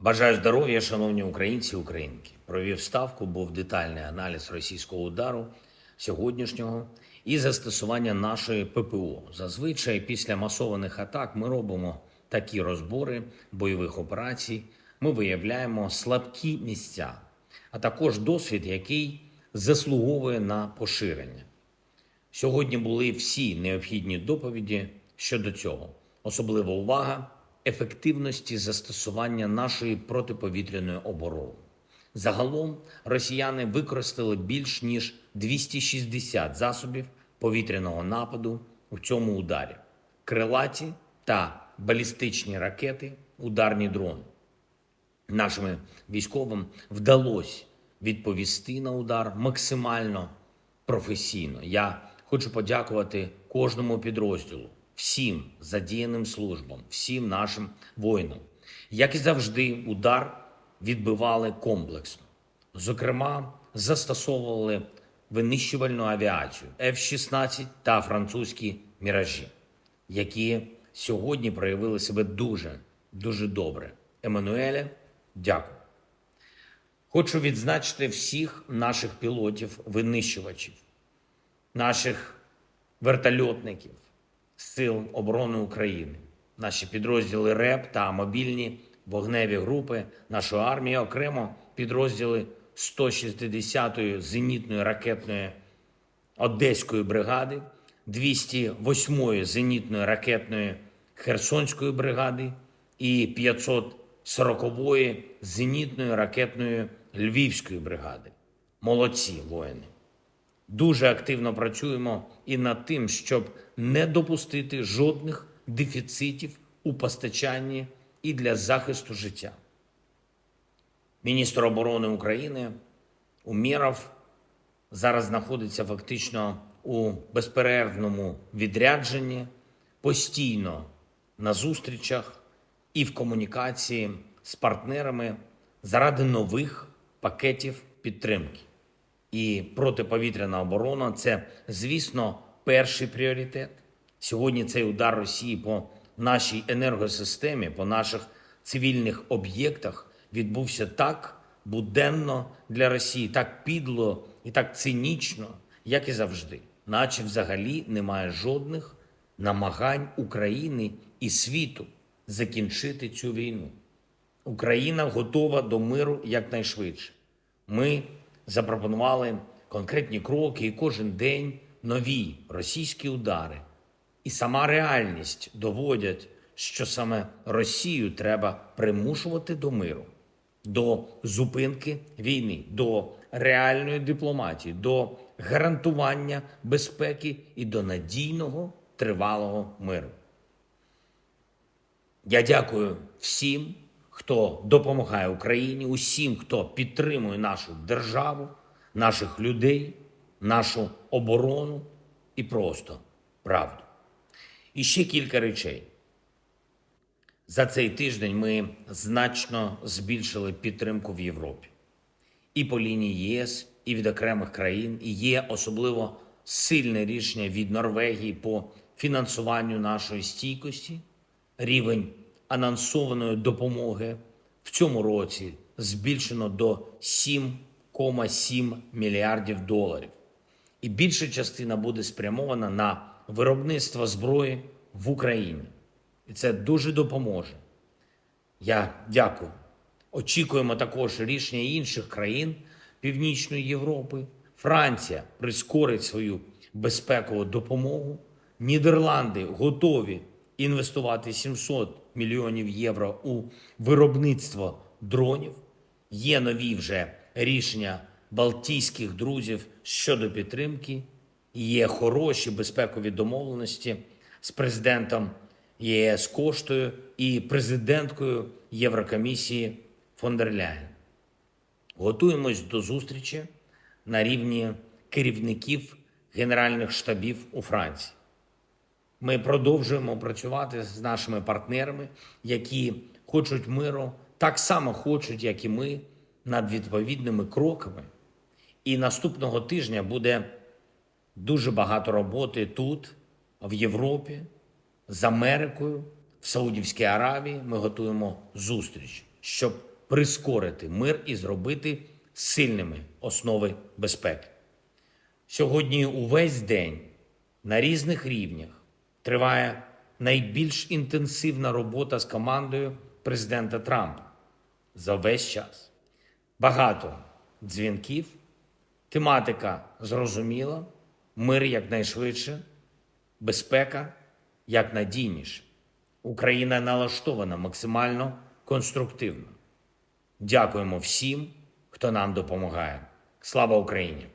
Бажаю здоров'я, шановні українці і українки. Провів ставку, був детальний аналіз російського удару сьогоднішнього і застосування нашої ППО. Зазвичай після масованих атак ми робимо такі розбори бойових операцій, ми виявляємо слабкі місця, а також досвід, який заслуговує на поширення. Сьогодні були всі необхідні доповіді щодо цього. Особлива увага ефективності застосування нашої протиповітряної оборони. Загалом росіяни використали більш ніж 260 засобів повітряного нападу у цьому ударі: крилаті та балістичні ракети, ударні дрони. Нашим військовим вдалося відповісти на удар максимально професійно. Я хочу подякувати кожному підрозділу, всім задіяним службам, всім нашим воїнам. Як і завжди, удар відбивали комплексно. Зокрема, застосовували винищувальну авіацію F-16 та французькі «Міражі», які сьогодні проявили себе дуже добре. Еммануеле, дякую. Хочу відзначити всіх наших пілотів-винищувачів, наших вертольотників Сил оборони України, наші підрозділи РЕБ та мобільні вогневі групи нашої армії, окремо підрозділи 160-ї зенітної ракетної Одеської бригади, 208-ї зенітної ракетної Херсонської бригади і 540-ї зенітної ракетної Львівської бригади. Молодці, воїни! Дуже активно працюємо і над тим, щоб не допустити жодних дефіцитів у постачанні і для захисту життя. Міністр оборони України Умєров зараз знаходиться фактично у безперервному відрядженні, постійно на зустрічах і в комунікації з партнерами заради нових пакетів підтримки. І протиповітряна оборона – це, звісно, перший пріоритет. Сьогодні цей удар Росії по нашій енергосистемі, по наших цивільних об'єктах відбувся так буденно для Росії, так підло і так цинічно, як і завжди. Наче взагалі немає жодних намагань України і світу закінчити цю війну. Україна готова до миру якнайшвидше. Ми запропонували конкретні кроки, і кожен день нові російські удари. І сама реальність доводять, що саме Росію треба примушувати до миру, до зупинки війни, до реальної дипломатії, до гарантування безпеки і до надійного тривалого миру. Я дякую всім, хто допомагає Україні, усім, хто підтримує нашу державу, наших людей, нашу оборону і просто правду. І ще кілька речей. За цей тиждень ми значно збільшили підтримку в Європі. І по лінії ЄС, і від окремих країн. І є особливо сильне рішення від Норвегії по фінансуванню нашої стійкості. Рівень анонсованої допомоги в цьому році збільшено до 7,7 мільярдів доларів. І більша частина буде спрямована на виробництво зброї в Україні. І це дуже допоможе. Я дякую. Очікуємо також рішення інших країн Північної Європи. Франція прискорить свою безпекову допомогу. Нідерланди готові інвестувати 700 мільйонів євро у виробництво дронів. Є нові вже рішення балтійських друзів щодо підтримки. Є хороші безпекові домовленості з президентом ЄС Коштою і президенткою Єврокомісії фон дер Ляєн. Готуємось до зустрічі на рівні керівників генеральних штабів у Франції. Ми продовжуємо працювати з нашими партнерами, які хочуть миру, так само хочуть, як і ми, над відповідними кроками. І наступного тижня буде дуже багато роботи тут, в Європі, з Америкою, в Саудівській Аравії. Ми готуємо зустріч, щоб прискорити мир і зробити сильними основи безпеки. Сьогодні увесь день на різних рівнях триває найбільш інтенсивна робота з командою президента Трампа за весь час. Багато дзвінків, тематика зрозуміла, мир якнайшвидше, безпека якнадійніше. Україна налаштована максимально конструктивно. Дякуємо всім, хто нам допомагає. Слава Україні!